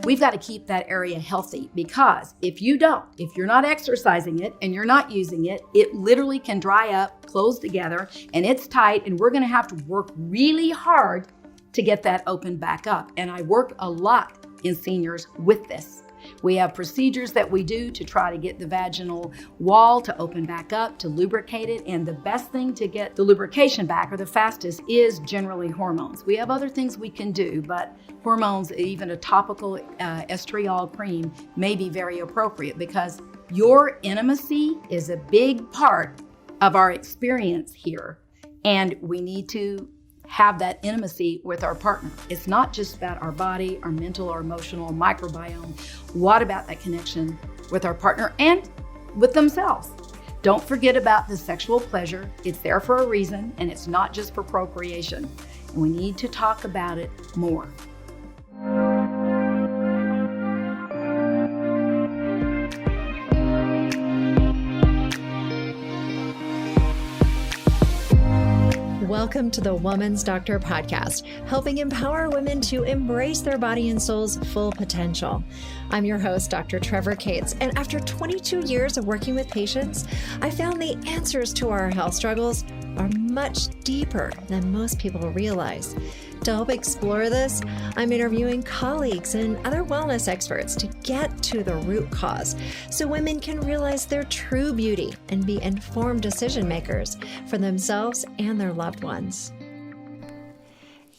We've got to keep that area healthy, because if you're not exercising it and you're not using it, it literally can dry up, close together, and it's tight, and we're going to have to work really hard to get that opened back up. And I work a lot in seniors with this. We have procedures that we do to try to get the vaginal wall to open back up, to lubricate it. And the best thing to get the lubrication back, or the fastest, is generally hormones. We have other things we can do, but hormones, even a topical estriol cream, may be very appropriate, because your intimacy is a big part of our experience here. And we need to have that intimacy with our partner. It's not just about our body, our mental or emotional microbiome. What about that connection with our partner and with themselves? Don't forget about the sexual pleasure. It's there for a reason, and it's not just for procreation. And we need to talk about it more. Welcome to the Woman's Doctor podcast, helping empower women to embrace their body and soul's full potential. I'm your host, Dr. Trevor Cates, and after 22 years of working with patients, I found the answers to our health struggles are much deeper than most people realize. To help explore this, I'm interviewing colleagues and other wellness experts to get to the root cause so women can realize their true beauty and be informed decision makers for themselves and their loved ones.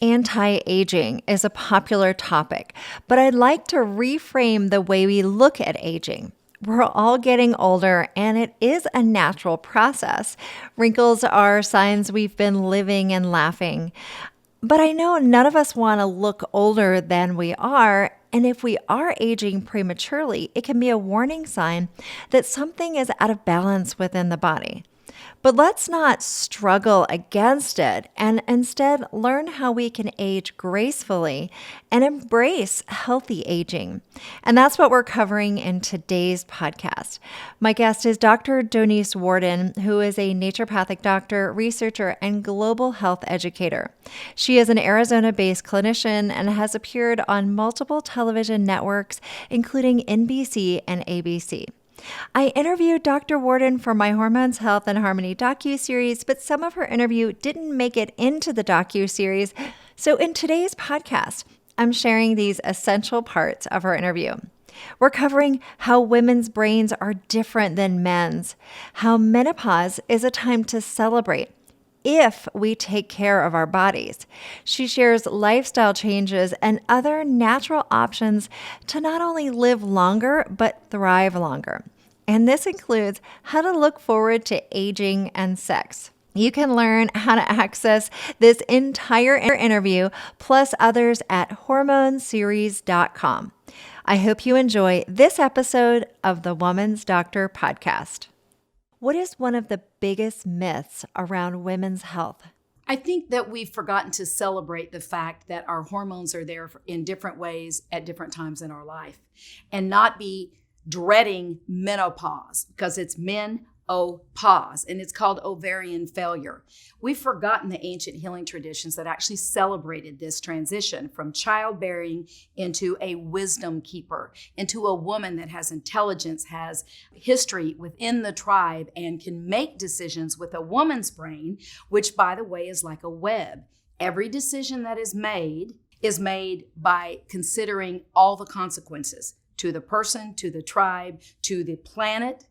Anti-aging is a popular topic, but I'd like to reframe the way we look at aging. We're all getting older, and it is a natural process. Wrinkles are signs we've been living and laughing. But I know none of us want to look older than we are, and if we are aging prematurely, it can be a warning sign that something is out of balance within the body. But let's not struggle against it, and instead learn how we can age gracefully and embrace healthy aging. And that's what we're covering in today's podcast. My guest is Dr. Donese Worden, who is a naturopathic doctor, researcher, and global health educator. She is an Arizona-based clinician and has appeared on multiple television networks, including NBC and ABC. I interviewed Dr. Warden for my Hormones, Health, and Harmony docuseries, but some of her interview didn't make it into the docuseries. So in today's podcast, I'm sharing these essential parts of her interview. We're covering how women's brains are different than men's, how menopause is a time to celebrate if we take care of our bodies. She shares lifestyle changes and other natural options to not only live longer, but thrive longer. And this includes how to look forward to aging and sex. You can learn how to access this entire interview, plus others at hormoneseries.com. I hope you enjoy this episode of the Woman's Doctor podcast. What is one of the biggest myths around women's health? I think that we've forgotten to celebrate the fact that our hormones are there in different ways at different times in our life, and not be dreading menopause, because it's menopause, and it's called ovarian failure. We've forgotten the ancient healing traditions that actually celebrated this transition from childbearing into a wisdom keeper, into a woman that has intelligence, has history within the tribe, and can make decisions with a woman's brain, which, by the way, is like a web. Every decision that is made by considering all the consequences to the person, to the tribe, to the planet,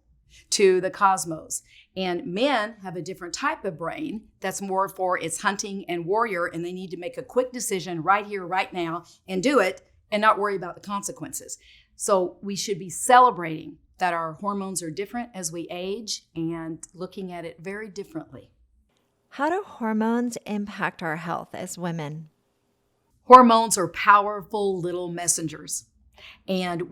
to the cosmos. And men have a different type of brain that's more for its hunting and warrior, and they need to make a quick decision right here, right now, and do it, and not worry about the consequences. So we should be celebrating that our hormones are different as we age and looking at it very differently. How do hormones impact our health as women? Hormones are powerful little messengers. And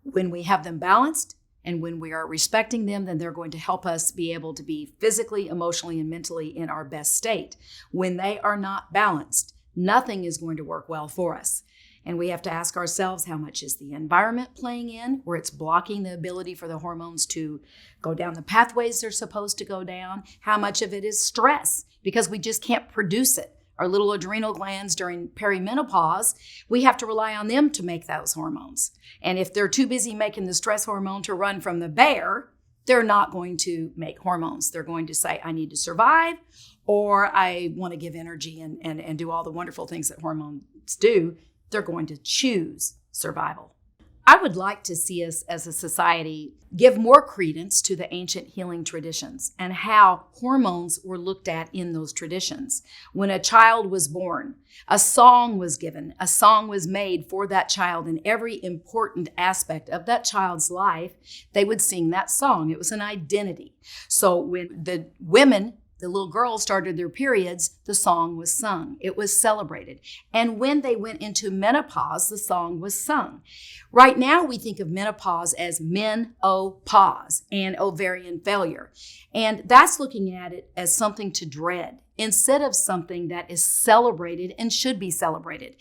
when we have them balanced and when we are respecting them, then they're going to help us be able to be physically, emotionally, and mentally in our best state. When they are not balanced, nothing is going to work well for us. And we have to ask ourselves, how much is the environment playing in, where it's blocking the ability for the hormones to go down the pathways they're supposed to go down? How much of it is stress, because we just can't produce it? our little adrenal glands during perimenopause, we have to rely on them to make those hormones. And if they're too busy making the stress hormone to run from the bear, they're not going to make hormones. They're going to say, I need to survive, or I want to give energy and do all the wonderful things that hormones do. They're going to choose survival. I would like to see us as a society give more credence to the ancient healing traditions and how hormones were looked at in those traditions. When a child was born, a song was given, a song was made for that child, and every important aspect of that child's life, they would sing that song. It was an identity. So when the women, the little girls started their periods, the song was sung. It was celebrated. And when they went into menopause, the song was sung. Right now, we think of menopause as menopause and ovarian failure. And that's looking at it as something to dread instead of something that is celebrated and should be celebrated.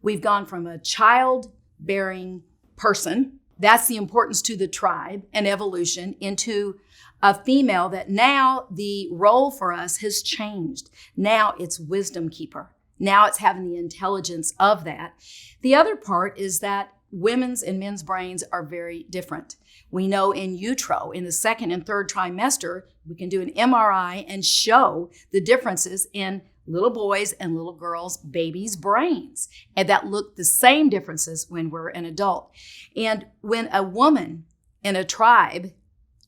We've gone from a childbearing person, that's the importance to the tribe and evolution, into a female that now the role for us has changed. Now it's wisdom keeper. Now it's having the intelligence of that. The other part is that women's and men's brains are very different. We know in utero, in the second and third trimester, we can do an MRI and show the differences in little boys and little girls, babies' brains, and that look the same differences when we're an adult. And when a woman in a tribe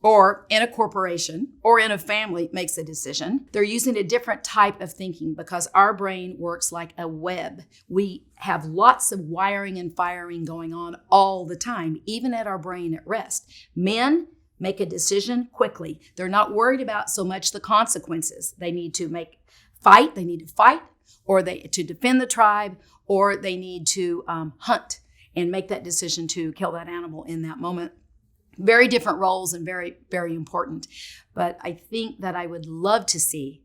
or in a corporation or in a family makes a decision, they're using a different type of thinking because our brain works like a web. We have lots of wiring and firing going on all the time, even at our brain at rest. Men make a decision quickly. They're not worried about so much the consequences. They need to fight, or to defend the tribe, or they need to hunt and make that decision to kill that animal in that moment. Very different roles and very, very important. But I think that I would love to see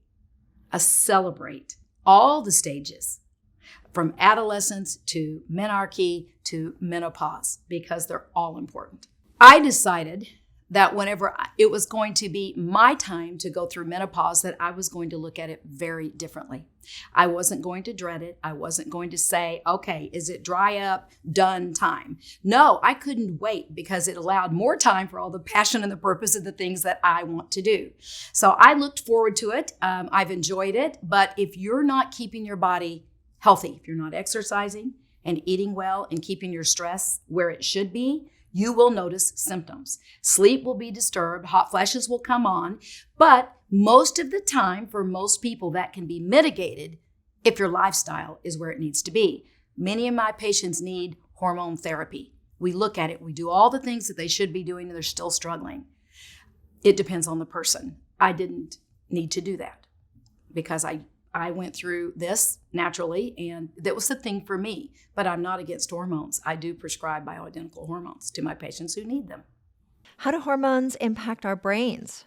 us celebrate all the stages from adolescence to menarche to menopause because they're all important. I decided that whenever it was going to be my time to go through menopause, that I was going to look at it very differently. I wasn't going to dread it. I wasn't going to say, okay, is it dry up, done time? No, I couldn't wait because it allowed more time for all the passion and the purpose of the things that I want to do. So I looked forward to it. I've enjoyed it. But if you're not keeping your body healthy, if you're not exercising and eating well and keeping your stress where it should be, you will notice symptoms. Sleep will be disturbed, hot flashes will come on, but most of the time, for most people, that can be mitigated if your lifestyle is where it needs to be. Many of my patients need hormone therapy. We look at it, we do all the things that they should be doing, and they're still struggling. It depends on the person. I didn't need to do that because I went through this naturally, and that was the thing for me. But I'm not against hormones. I do prescribe bioidentical hormones to my patients who need them. How do hormones impact our brains?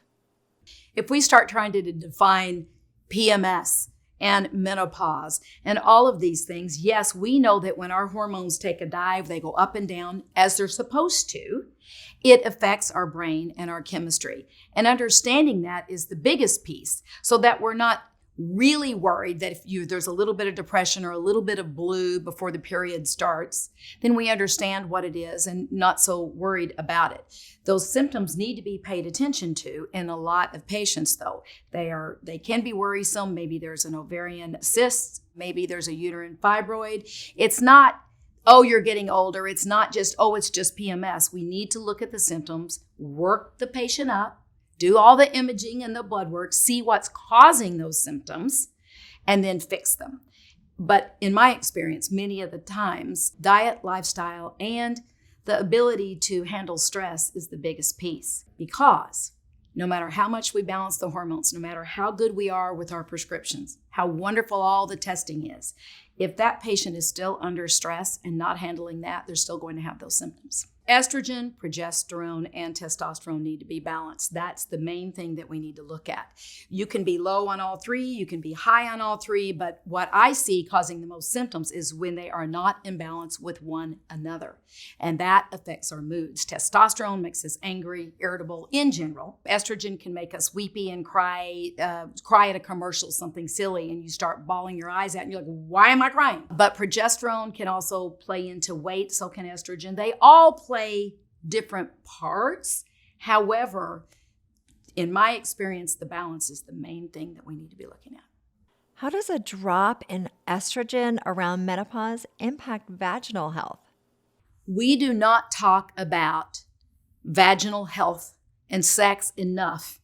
If we start trying to define PMS and menopause and all of these things, yes, we know that when our hormones take a dive, they go up and down as they're supposed to. It affects our brain and our chemistry. And understanding that is the biggest piece, so that we're not really worried that if there's a little bit of depression or a little bit of blue before the period starts, then we understand what it is and not so worried about it. Those symptoms need to be paid attention to in a lot of patients, though. They can be worrisome. Maybe there's an ovarian cyst. Maybe there's a uterine fibroid. It's not, oh, you're getting older. It's not just, oh, it's just PMS. We need to look at the symptoms, work the patient up, do all the imaging and the blood work, see what's causing those symptoms, and then fix them. But in my experience, many of the times, diet, lifestyle, and the ability to handle stress is the biggest piece. Because no matter how much we balance the hormones, no matter how good we are with our prescriptions, how wonderful all the testing is, if that patient is still under stress and not handling that, they're still going to have those symptoms. Estrogen, progesterone, and testosterone need to be balanced. That's the main thing that we need to look at. You can be low on all three, you can be high on all three, but what I see causing the most symptoms is when they are not in balance with one another. And that affects our moods. Testosterone makes us angry, irritable in general. Estrogen can make us weepy and cry at a commercial, something silly, and you start bawling your eyes out and you're like, why am I crying? But progesterone can also play into weight, so can estrogen. They all play different parts. However, in my experience, the balance is the main thing that we need to be looking at. How does a drop in estrogen around menopause impact vaginal health? We do not talk about vaginal health and sex enough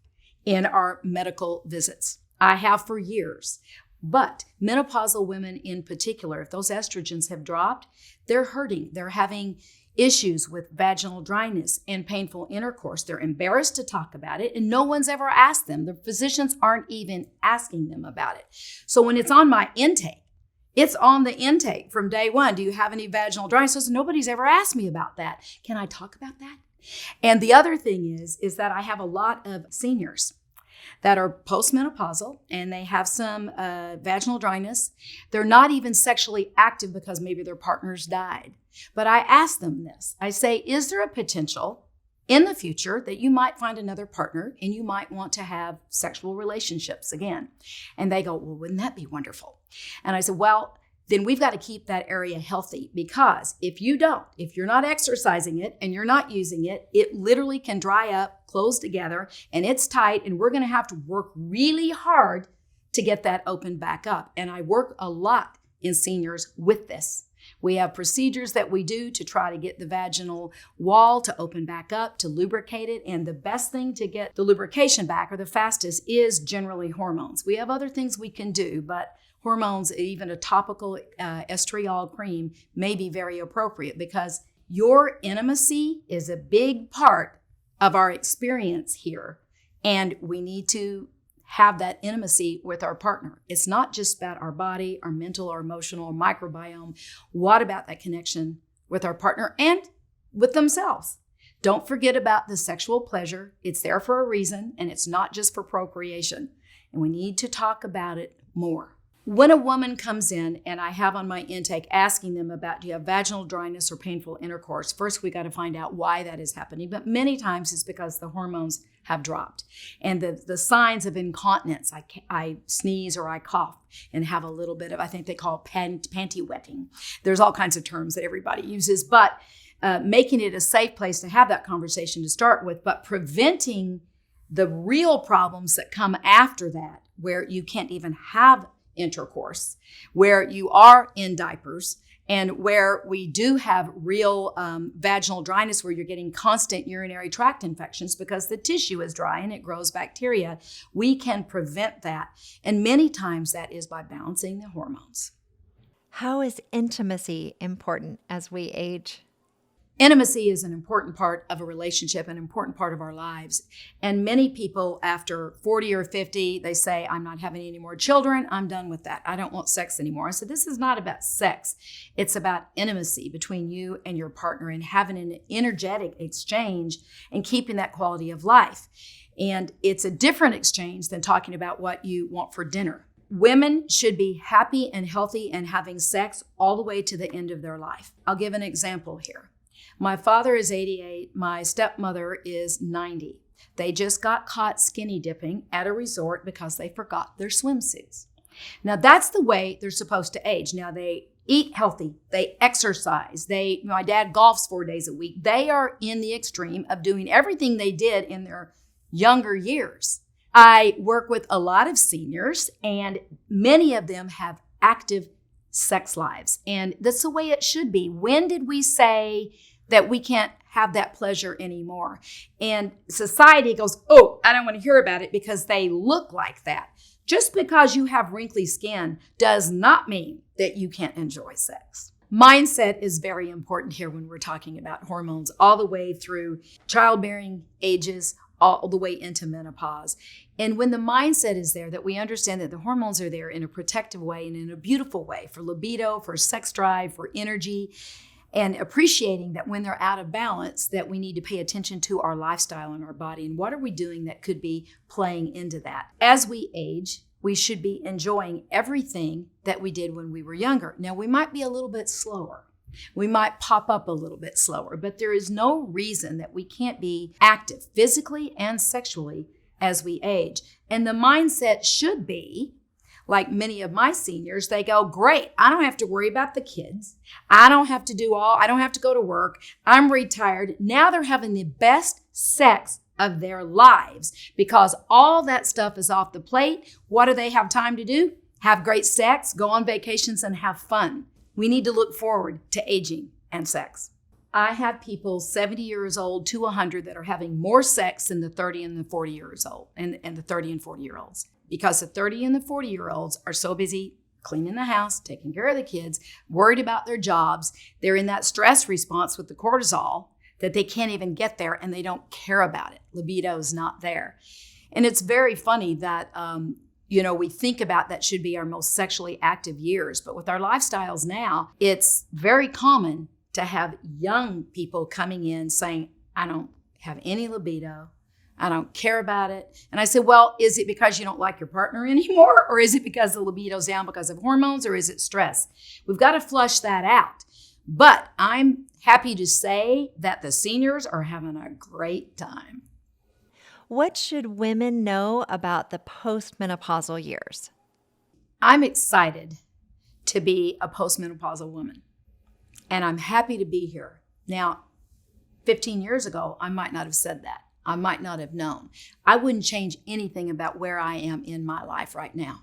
in our medical visits. I have for years. But menopausal women in particular, if those estrogens have dropped, they're hurting. They're having issues with vaginal dryness and painful intercourse. They're embarrassed to talk about it, and no one's ever asked them. The physicians aren't even asking them about it. So when it's on my intake, it's on the intake from day one. Do you have any vaginal dryness? So nobody's ever asked me about that. Can I talk about that? And the other thing is that I have a lot of seniors that are postmenopausal and they have some vaginal dryness. They're not even sexually active because maybe their partners died. But I ask them this. I say, is there a potential in the future that you might find another partner and you might want to have sexual relationships again? And they go, well, wouldn't that be wonderful? And I said, well, then we've got to keep that area healthy, because if you're not exercising it and you're not using it, it literally can dry up, close together, and it's tight, and we're going to have to work really hard to get that opened back up. And I work a lot in seniors with this. We have procedures that we do to try to get the vaginal wall to open back up, to lubricate it. And the best thing to get the lubrication back, or the fastest, is generally hormones. We have other things we can do, but hormones, even a topical estriol cream, may be very appropriate, because your intimacy is a big part of our experience here. And we need to have that intimacy with our partner. It's not just about our body, our mental, our emotional, our microbiome. What about that connection with our partner and with themselves? Don't forget about the sexual pleasure. It's there for a reason, and it's not just for procreation. And we need to talk about it more. When a woman comes in and I have on my intake asking them about, do you have vaginal dryness or painful intercourse? First, we got to find out why that is happening. But many times it's because the hormones have dropped. And the signs of incontinence, I sneeze or I cough and have a little bit of, I think they call it panty wetting. There's all kinds of terms that everybody uses, but making it a safe place to have that conversation to start with, but preventing the real problems that come after that, where you can't even have intercourse, where you are in diapers, and where we do have real vaginal dryness, where you're getting constant urinary tract infections because the tissue is dry and it grows bacteria. We can prevent that. And many times that is by balancing the hormones. How is intimacy important as we age? Intimacy is an important part of a relationship, an important part of our lives. And many people after 40 or 50, they say, I'm not having any more children. I'm done with that. I don't want sex anymore. I said, this is not about sex. It's about intimacy between you and your partner and having an energetic exchange and keeping that quality of life. And it's a different exchange than talking about what you want for dinner. Women should be happy and healthy and having sex all the way to the end of their life. I'll give an example here. My father is 88. My stepmother is 90. They just got caught skinny dipping at a resort because they forgot their swimsuits. Now, that's the way they're supposed to age. Now, they eat healthy. They exercise. My dad golfs 4 days a week. They are in the extreme of doing everything they did in their younger years. I work with a lot of seniors, and many of them have active sex lives. And that's the way it should be. When did we say that we can't have that pleasure anymore? And society goes, oh, I don't want to hear about it because they look like that. Just because you have wrinkly skin does not mean that you can't enjoy sex. Mindset is very important here when we're talking about hormones, all the way through childbearing ages, all the way into menopause. And when the mindset is there, that we understand that the hormones are there in a protective way and in a beautiful way for libido, for sex drive, for energy, and appreciating that when they're out of balance, that we need to pay attention to our lifestyle and our body and what are we doing that could be playing into that. As we age, we should be enjoying everything that we did when we were younger. Now, we might be a little bit slower. We might pop up a little bit slower, but there is no reason that we can't be active physically and sexually as we age. And the mindset should be, like many of my seniors, they go, great, I don't have to worry about the kids. I don't have to go to work. I'm retired. Now they're having the best sex of their lives because all that stuff is off the plate. What do they have time to do? Have great sex, go on vacations, and have fun. We need to look forward to aging and sex. I have people 70 years old to 100 that are having more sex than the 30 and the 40 years old and the 30 and 40 year olds. Because the 30 and the 40 year olds are so busy cleaning the house, taking care of the kids, worried about their jobs. They're in that stress response with the cortisol that they can't even get there and they don't care about it. Libido is not there. And it's very funny that, we think about that should be our most sexually active years. But with our lifestyles now, it's very common to have young people coming in saying, I don't have any libido. I don't care about it. And I said, well, is it because you don't like your partner anymore? Or is it because the libido's down because of hormones? Or is it stress? We've got to flush that out. But I'm happy to say that the seniors are having a great time. What should women know about the postmenopausal years? I'm excited to be a postmenopausal woman. And I'm happy to be here. Now, 15 years ago, I might not have said that. I might not have known. I wouldn't change anything about where I am in my life right now.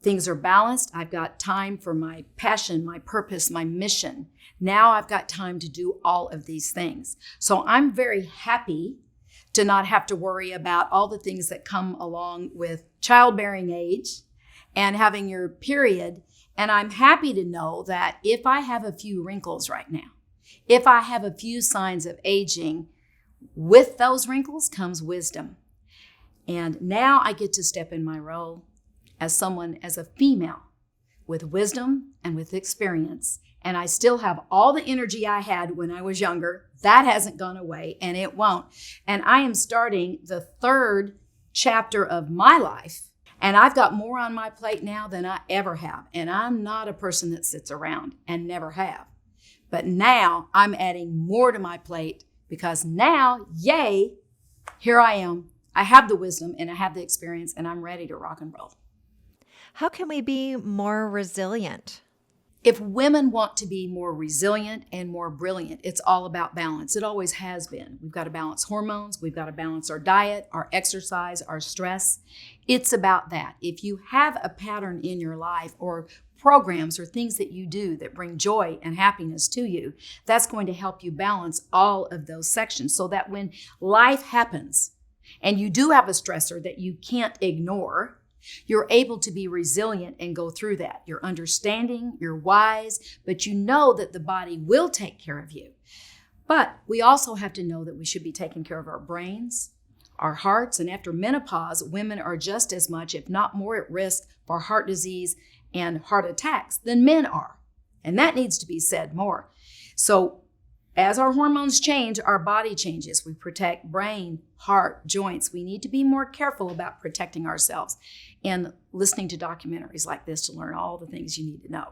Things are balanced. I've got time for my passion, my purpose, my mission. Now I've got time to do all of these things. So I'm very happy to not have to worry about all the things that come along with childbearing age and having your period. And I'm happy to know that if I have a few wrinkles right now, if I have a few signs of aging, with those wrinkles comes wisdom. And now I get to step in my role as a female with wisdom and with experience. And I still have all the energy I had when I was younger. That hasn't gone away and it won't. And I am starting the third chapter of my life. And I've got more on my plate now than I ever have. And I'm not a person that sits around and never have. But now I'm adding more to my plate because now, yay, here I am. I have the wisdom and I have the experience and I'm ready to rock and roll. How can we be more resilient? If women want to be more resilient and more brilliant, it's all about balance. It always has been. We've got to balance hormones. We've got to balance our diet, our exercise, our stress. It's about that. If you have a pattern in your life or programs or things that you do that bring joy and happiness to you, that's going to help you balance all of those sections so that when life happens and you do have a stressor that you can't ignore, you're able to be resilient and go through that. You're understanding, you're wise, but you know that the body will take care of you. But we also have to know that we should be taking care of our brains, our hearts, and after menopause, women are just as much, if not more, at risk for heart disease and heart attacks than men are. And that needs to be said more. So as our hormones change, our body changes. We protect brain, heart, joints. We need to be more careful about protecting ourselves and listening to documentaries like this to learn all the things you need to know.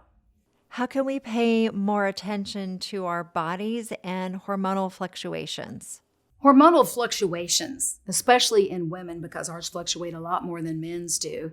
How can we pay more attention to our bodies and hormonal fluctuations? Hormonal fluctuations, especially in women, because ours fluctuate a lot more than men's do,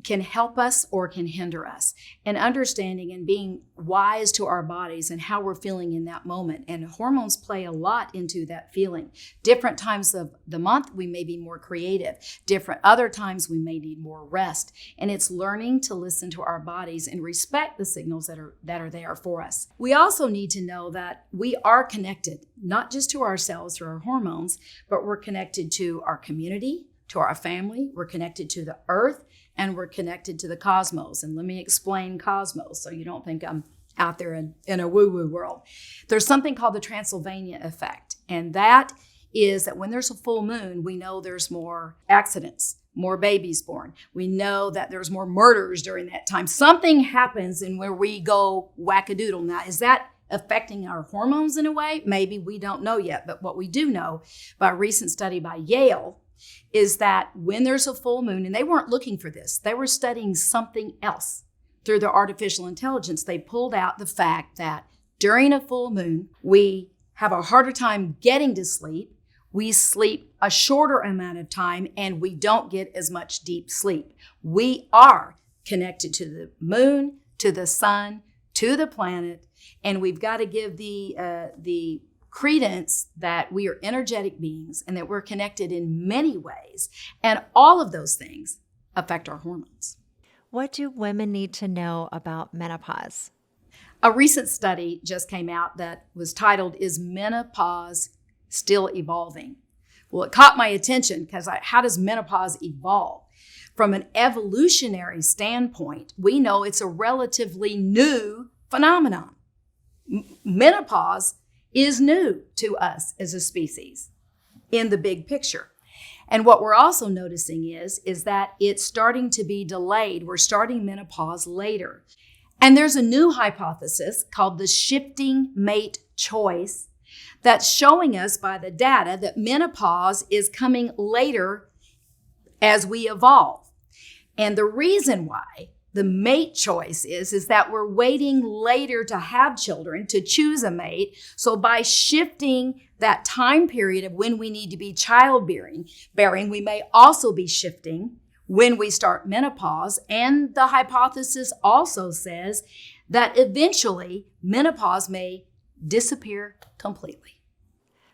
can help us or can hinder us. And understanding and being wise to our bodies and how we're feeling in that moment. And hormones play a lot into that feeling. Different times of the month, we may be more creative. Different other times, we may need more rest. And it's learning to listen to our bodies and respect the signals that are there for us. We also need to know that we are connected, not just to ourselves through our hormones, but we're connected to our community, to our family, we're connected to the earth, and we're connected to the cosmos. And let me explain cosmos so you don't think I'm out there in a woo-woo world. There's something called the Transylvania effect. And that is that when there's a full moon, we know there's more accidents, more babies born. We know that there's more murders during that time. Something happens and where we go wackadoodle. Now, is that affecting our hormones in a way? Maybe, we don't know yet. But what we do know by a recent study by Yale is that when there's a full moon, and they weren't looking for this, they were studying something else. Through their artificial intelligence, they pulled out the fact that during a full moon, we have a harder time getting to sleep. We sleep a shorter amount of time, and we don't get as much deep sleep. We are connected to the moon, to the sun, to the planet, and we've got to give the credence that we are energetic beings and that we're connected in many ways. And all of those things affect our hormones. What do women need to know about menopause? A recent study just came out that was titled, "Is Menopause Still Evolving?" Well, it caught my attention because how does menopause evolve? From an evolutionary standpoint, we know it's a relatively new phenomenon. Menopause is new to us as a species in the big picture. And what we're also noticing is that it's starting to be delayed. We're starting menopause later. And there's a new hypothesis called the shifting mate choice that's showing us by the data that menopause is coming later as we evolve. And the reason why the mate choice is that we're waiting later to have children, to choose a mate. So by shifting that time period of when we need to be childbearing, we may also be shifting when we start menopause. And the hypothesis also says that eventually menopause may disappear completely.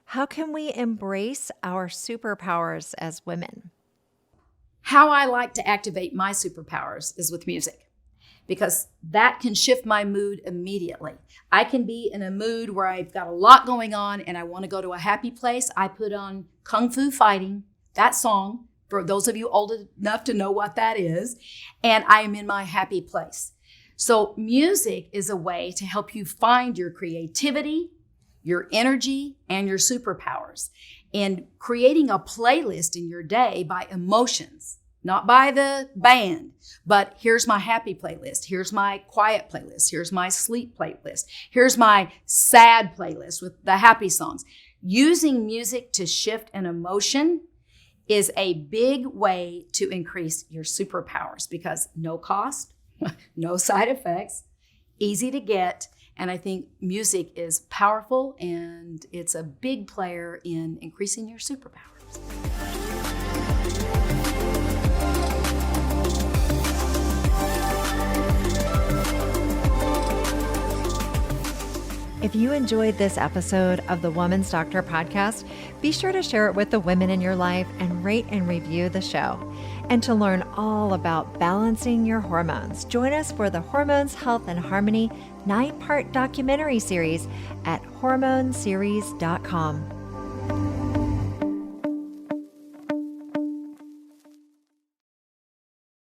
How can we embrace our superpowers as women? How I like to activate my superpowers is with music, because that can shift my mood immediately. I can be in a mood where I've got a lot going on and I want to go to a happy place. I put on Kung Fu Fighting, that song, for those of you old enough to know what that is, and I am in my happy place. So music is a way to help you find your creativity, your energy, and your superpowers. And creating a playlist in your day by emotions, not by the band, but here's my happy playlist. Here's my quiet playlist. Here's my sleep playlist. Here's my sad playlist with the happy songs. Using music to shift an emotion is a big way to increase your superpowers, because no cost, no side effects, easy to get. And I think music is powerful, and it's a big player in increasing your superpowers. If you enjoyed this episode of the Woman's Doctor podcast, be sure to share it with the women in your life and rate and review the show. And to learn all about balancing your hormones, join us for the Hormones, Health, and Harmony 9-part documentary series at hormoneseries.com.